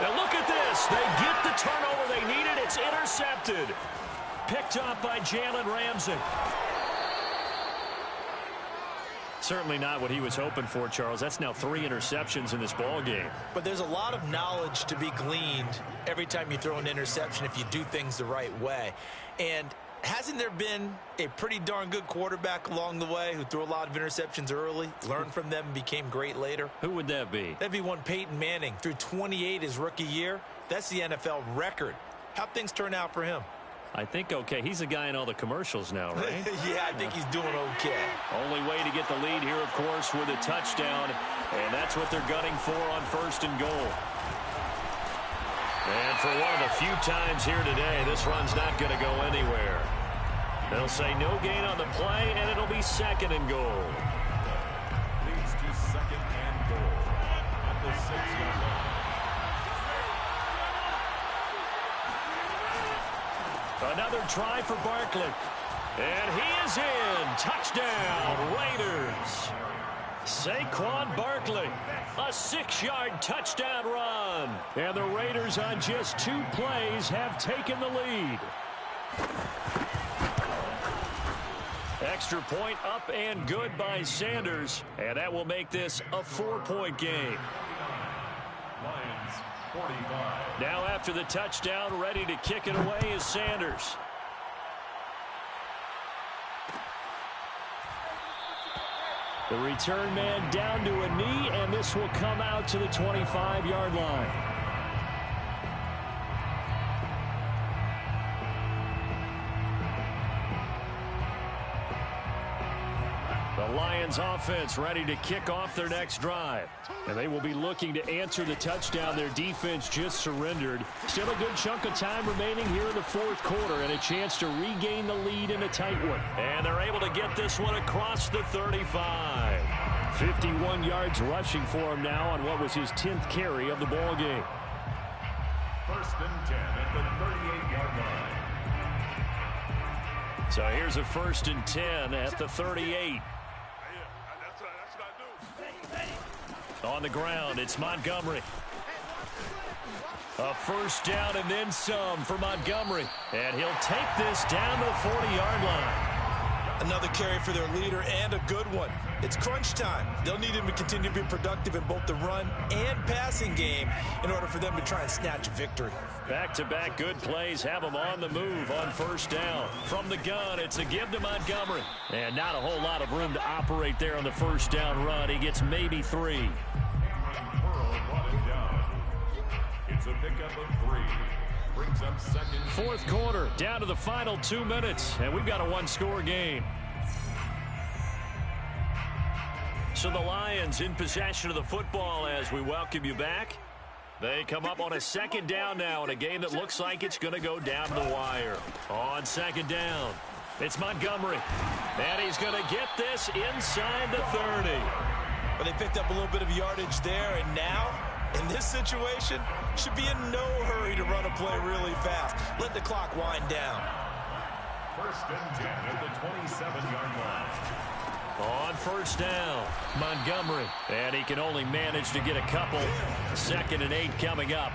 Now look at this. They get the turnover they needed. It's intercepted. Picked up by Jalen Ramsey. Certainly not what he was hoping for, Charles. That's now 3 interceptions in this ball game. But there's a lot of knowledge to be gleaned every time you throw an interception if you do things the right way. And hasn't there been a pretty darn good quarterback along the way who threw a lot of interceptions early, learned from them, and became great later? Who would that be? That'd be one Peyton Manning. Threw 28 his rookie year. That's the NFL record. How'd things turn out for him? I think okay. He's a guy in all the commercials now, right? Yeah, I think he's doing okay. Only way to get the lead here, of course, with a touchdown. And that's what they're gunning for on first and goal. And for one of the few times here today, this run's not going to go anywhere. They'll say no gain on the play, and it'll be second and goal. Leads to second and goal at the 6-yard line. Another try for Barkley. And he is in. Touchdown, Raiders. Saquon Barkley, a 6-yard touchdown run. And the Raiders on just 2 plays have taken the lead. Extra point up and good by Sanders. And that will make this a 4-point game. Lions 45. Now after the touchdown, ready to kick it away is Sanders. The return man down to a knee, and this will come out to the 25-yard line. The The Lions offense ready to kick off their next drive. And they will be looking to answer the touchdown their defense just surrendered. Still a good chunk of time remaining here in the fourth quarter and a chance to regain the lead in a tight one. And they're able to get this one across the 35. 51 yards rushing for him now on what was his 10th carry of the ball game. First and 10 at the 38-yard line. So here's a first and 10 at the 38. On the ground, it's Montgomery. A first down and then some for Montgomery. And he'll take this down to the 40-yard line. Another carry for their leader and a good one. It's crunch time. They'll need him to continue to be productive in both the run and passing game in order for them to try and snatch a victory. Back-to-back good plays have him on the move on first down. From the gun, it's a give to Montgomery. And not a whole lot of room to operate there on the first down run. He gets maybe 3. It's a pickup of 3. Brings up second. Fourth quarter, down to the final 2 minutes, and we've got a one-score game. So the Lions in possession of the football as we welcome you back. They come up on a second down now in a game that looks like it's going to go down the wire. On second down, it's Montgomery, and he's going to get this inside the 30. Well, they picked up a little bit of yardage there, and now, in this situation, should be in no hurry to run a play really fast. Let the clock wind down. First and 10 at the 27-yard line. On first down, Montgomery, and he can only manage to get a couple. Second and 8 coming up.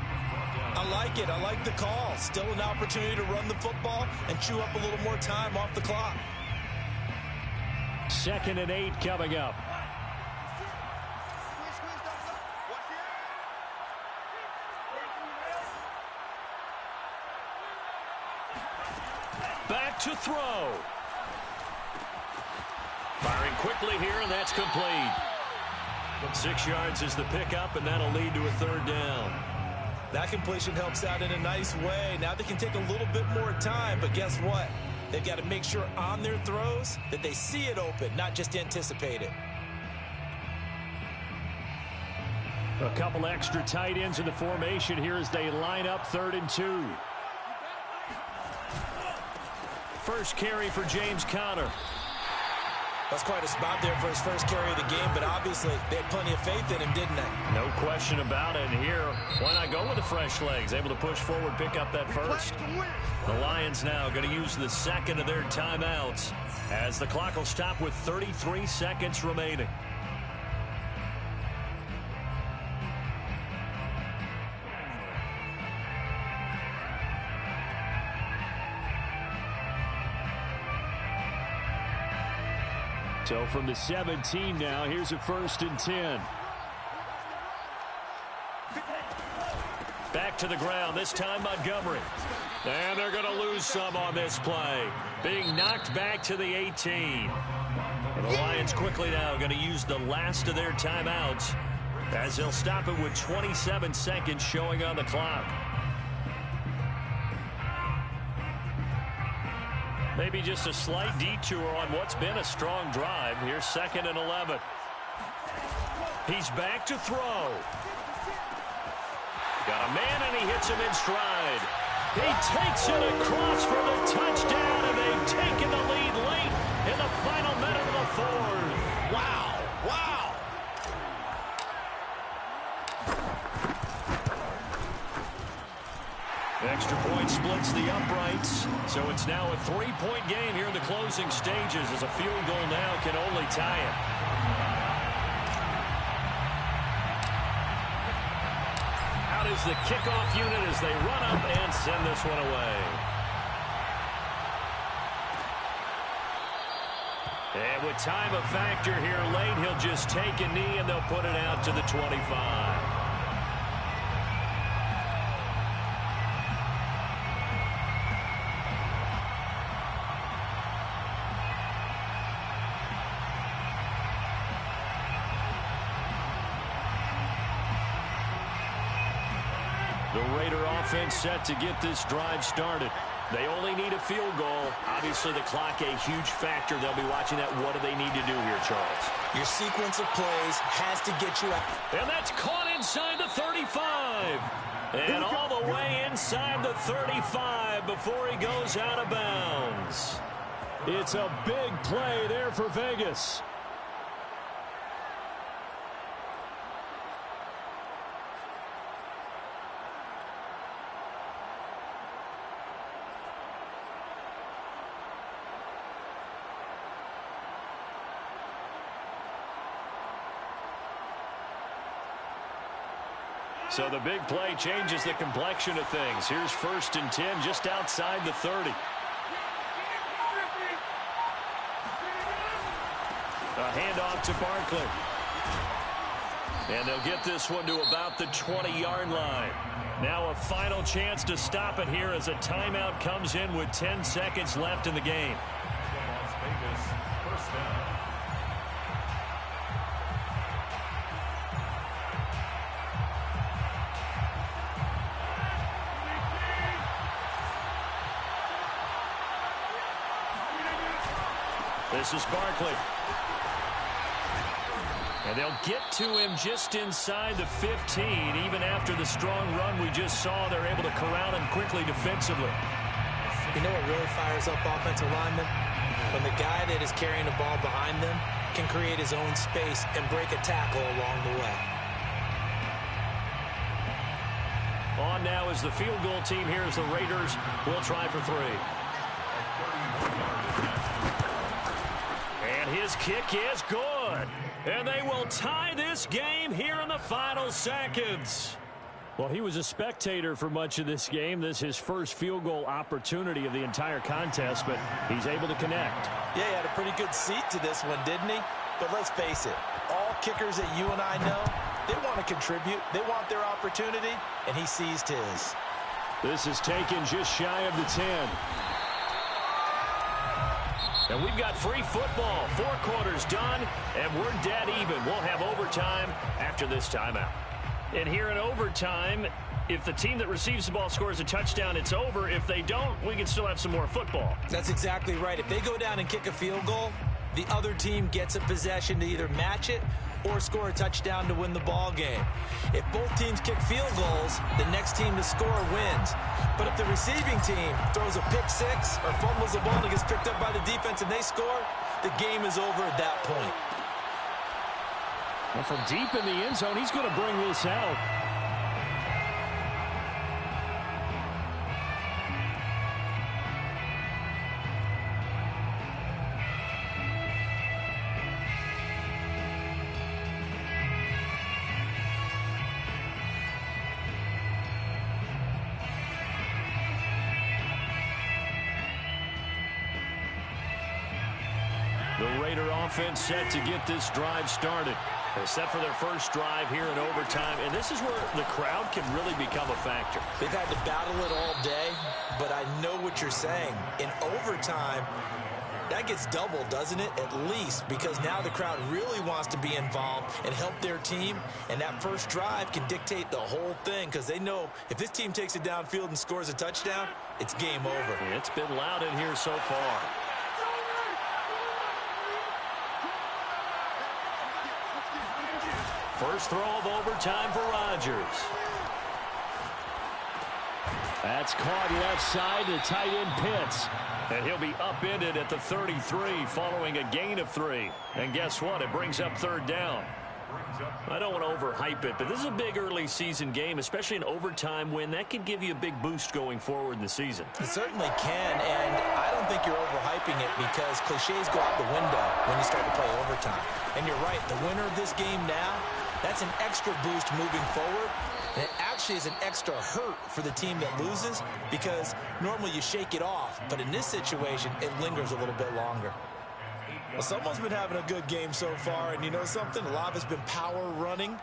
I like it. I like the call. Still an opportunity to run the football and chew up a little more time off the clock. Second and 8 coming up. Back to throw. Firing quickly here, and that's complete. 6 yards is the pickup, and that'll lead to a third down. That completion helps out in a nice way. Now they can take a little bit more time, but guess what? They've got to make sure on their throws that they see it open, not just anticipate it. A couple extra tight ends in the formation here as they line up 3rd and 2. First carry for James Conner. That's quite a spot there for his first carry of the game, but obviously they had plenty of faith in him, didn't they? No question about it. And here, why not go with the fresh legs? Able to push forward, pick up that first. The Lions now going to use the second of their timeouts as the clock will stop with 33 seconds remaining. So from the 17 now, here's a first and 10. Back to the ground, this time Montgomery. And they're going to lose some on this play. Being knocked back to the 18. And the Lions quickly now going to use the last of their timeouts as they'll stop it with 27 seconds showing on the clock. Maybe just a slight detour on what's been a strong drive. Here's 2nd and 11. He's back to throw. Got a man, and he hits him in stride. He takes it across for the touchdown, and they've taken the lead late in the final minute of the fourth. Wow. Wow. Extra point splits the uprights, so it's now a 3-point game here in the closing stages as a field goal now can only tie it. Out is the kickoff unit as they run up and send this one away. And with time a factor here late, he'll just take a knee and they'll put it out to the 25. The Raider offense set to get this drive started. They only need a field goal. Obviously, the clock a huge factor. They'll be watching that. What do they need to do here, Charles? Your sequence of plays has to get you out. And that's caught inside the 35. And all the way inside the 35 before he goes out of bounds. It's a big play there for Vegas. So the big play changes the complexion of things. Here's 1st and 10 just outside the 30. A handoff to Barkley. And they'll get this one to about the 20-yard line. Now a final chance to stop it here as a timeout comes in with 10 seconds left in the game. Las Vegas, first down. This is Barkley. And they'll get to him just inside the 15. Even after the strong run we just saw, they're able to corral him quickly defensively. You know what really fires up offensive linemen? When the guy that is carrying the ball behind them can create his own space and break a tackle along the way. On now is the field goal team here as the Raiders will try for 3. And his kick is good. And they will tie this game here in the final seconds. Well, he was a spectator for much of this game. This is his first field goal opportunity of the entire contest, but he's able to connect. Yeah, he had a pretty good seat to this one, didn't he? But let's face it, all kickers that you and I know, they want to contribute. They want their opportunity, and he seized his. This is taken just shy of the 10. And we've got free football. 4 quarters done, and we're dead even. We'll have overtime after this timeout. And here in overtime, if the team that receives the ball scores a touchdown, it's over. If they don't, we can still have some more football. That's exactly right. If they go down and kick a field goal, the other team gets a possession to either match it or score a touchdown to win the ball game. If both teams kick field goals, the next team to score wins. But if the receiving team throws a pick six or fumbles the ball and gets picked up by the defense and they score, the game is over at that point. Well, from deep in the end zone, he's going to bring this out. The Raider offense set to get this drive started. They're set for their first drive here in overtime, and this is where the crowd can really become a factor. They've had to battle it all day, but I know what you're saying. In overtime, that gets doubled, doesn't it? At least, because now the crowd really wants to be involved and help their team, and that first drive can dictate the whole thing because they know if this team takes it downfield and scores a touchdown, it's game over. It's been loud in here so far. First throw of overtime for Rodgers. That's caught left side to tight end Pitts. And he'll be upended at the 33 following a gain of 3. And guess what? It brings up 3rd down. I don't want to overhype it, but this is a big early season game, especially an overtime win. That could give you a big boost going forward in the season. It certainly can, and I don't think you're overhyping it because cliches go out the window when you start to play overtime. And you're right, the winner of this game now, that's an extra boost moving forward. And it actually is an extra hurt for the team that loses because normally you shake it off. But in this situation, it lingers a little bit longer. Well, someone's been having a good game so far, and you know something? A lot of it's been power running.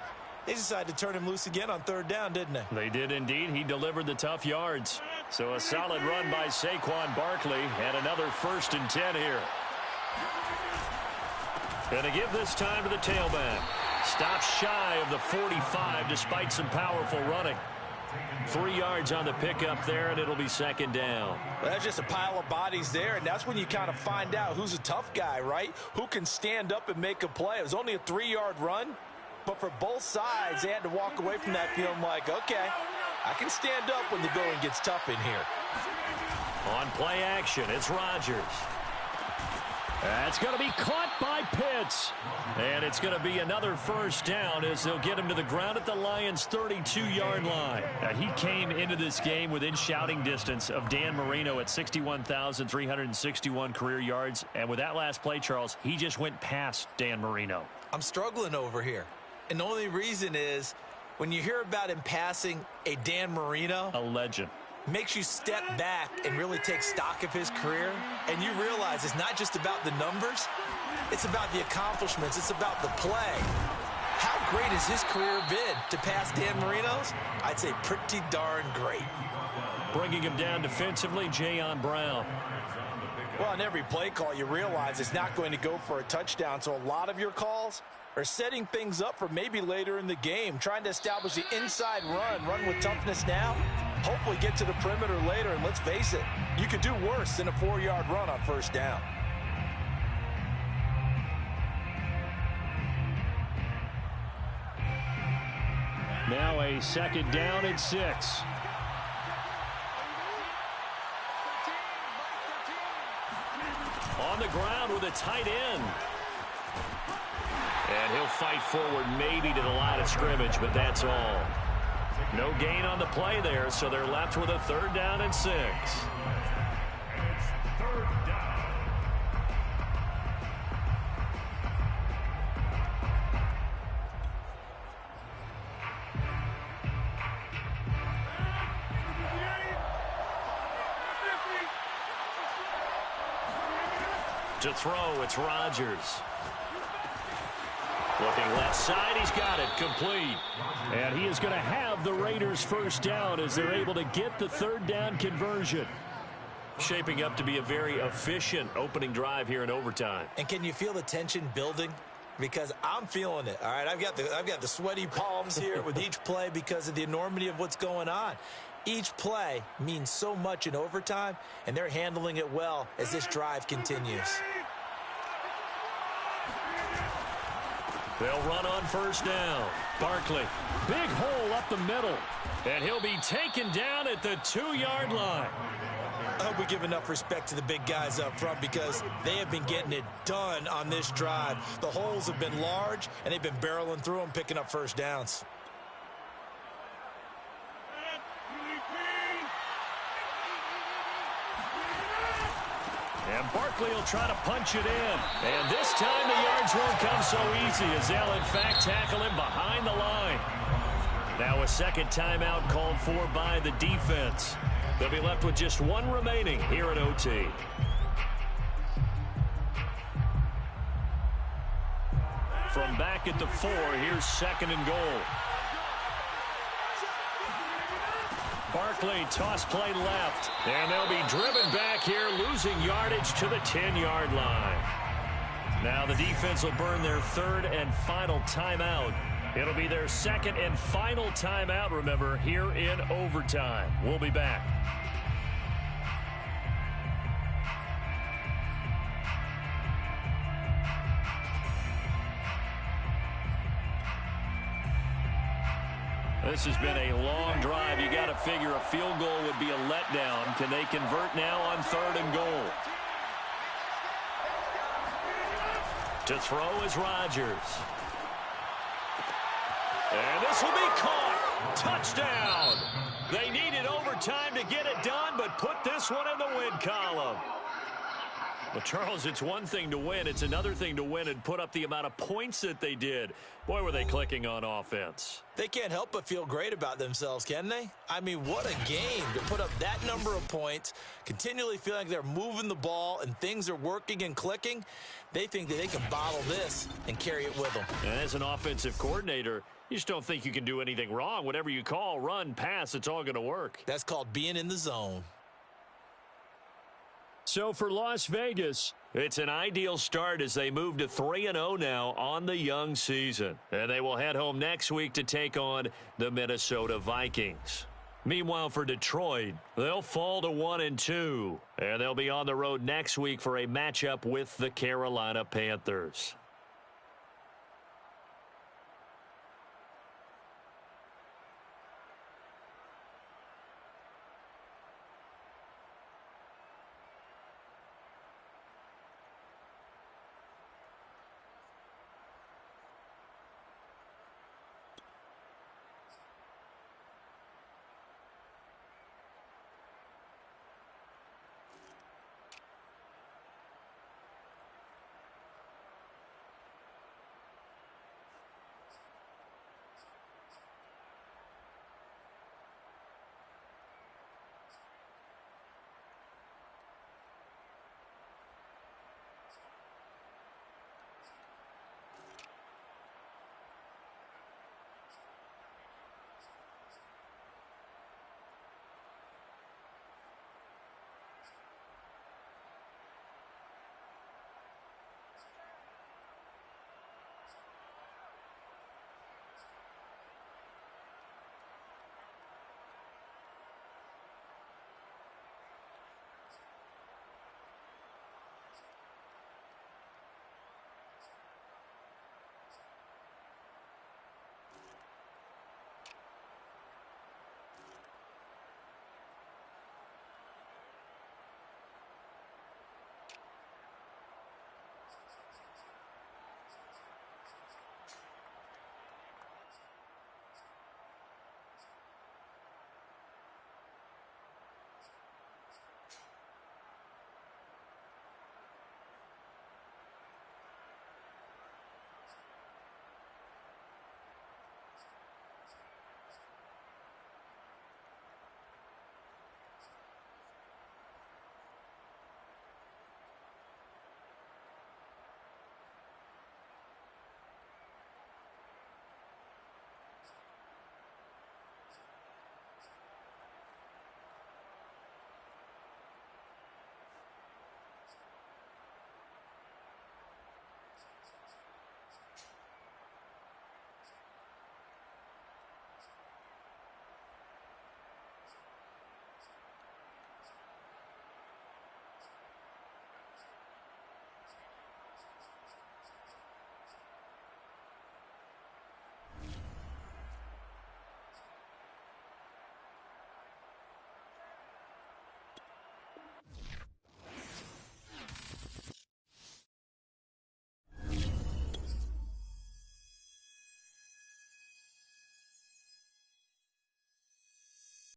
They decided to turn him loose again on 3rd down, didn't they? They did indeed. He delivered the tough yards. So a solid run by Saquon Barkley and another 1st and 10 here. Going to give this time to the tailback. Stops shy of the 45 despite some powerful running. 3 yards on the pickup there, and it'll be second down. Well, that's just a pile of bodies there, and that's when you kind of find out who's a tough guy, right? Who can stand up and make a play. It was only a 3-yard run, but for both sides, they had to walk away from that feeling like, okay, I can stand up when the going gets tough in here. On play action, it's Rodgers. That's going to be caught by Pitts. And it's going to be another first down as they'll get him to the ground at the Lions' 32-yard line. Now, he came into this game within shouting distance of Dan Marino at 61,361 career yards. And with that last play, Charles, he just went past Dan Marino. I'm struggling over here. And the only reason is when you hear about him passing a Dan Marino, a legend, makes you step back and really take stock of his career, and you realize it's not just about the numbers, it's about the accomplishments, it's about the play. How great has his career been to pass Dan Marino's? I'd say pretty darn great. Bringing him down defensively, Jayon Brown. Well, on every play call, you realize it's not going to go for a touchdown, so a lot of your calls are setting things up for maybe later in the game, trying to establish the inside run with toughness now, hopefully get to the perimeter later, and let's face it, you could do worse than a 4-yard run on first down. Now a second down and 6. On the ground with a tight end. And he'll fight forward maybe to the line of scrimmage, but that's all. No gain on the play there, so they're left with a third down and 6. It's third down. To throw, it's Rodgers. Looking left side, he's got it, complete. And he is going to have the Raiders first down as they're able to get the third down conversion. Shaping up to be a very efficient opening drive here in overtime. And can you feel the tension building? Because I'm feeling it, all right? I've got the sweaty palms here with each play because of the enormity of what's going on. Each play means so much in overtime, and they're handling it well as this drive continues. They'll run on first down. Barkley, big hole up the middle. And he'll be taken down at the 2-yard line. I hope we give enough respect to the big guys up front because they have been getting it done on this drive. The holes have been large, and they've been barreling through them, picking up first downs. And Barkley will try to punch it in. And this time the yards won't come so easy as they'll, in fact, tackle him behind the line. Now a second timeout called for by the defense. They'll be left with just one remaining here at OT. From back at the 4, here's second and goal. Barkley, toss play left. And they'll be driven back here, losing yardage to the 10-yard line. Now the defense will burn their third and final timeout. It'll be their second and final timeout, remember, here in overtime. We'll be back. This has been a long drive. You got to figure a field goal would be a letdown. Can they convert now on third and goal? To throw is Rodgers. And this will be caught. Touchdown. They needed overtime to get it done, but put this one in the win column. Well, Charles, it's one thing to win. It's another thing to win and put up the amount of points that they did. Boy, were they clicking on offense. They can't help but feel great about themselves, can they? I mean, what a game to put up that number of points, continually feeling like they're moving the ball and things are working and clicking. They think that they can bottle this and carry it with them. And as an offensive coordinator, you just don't think you can do anything wrong. Whatever you call, run, pass, it's all going to work. That's called being in the zone. So for Las Vegas, it's an ideal start as they move to 3-0 now on the young season. And they will head home next week to take on the Minnesota Vikings. Meanwhile, for Detroit, they'll fall to 1-2, and they'll be on the road next week for a matchup with the Carolina Panthers.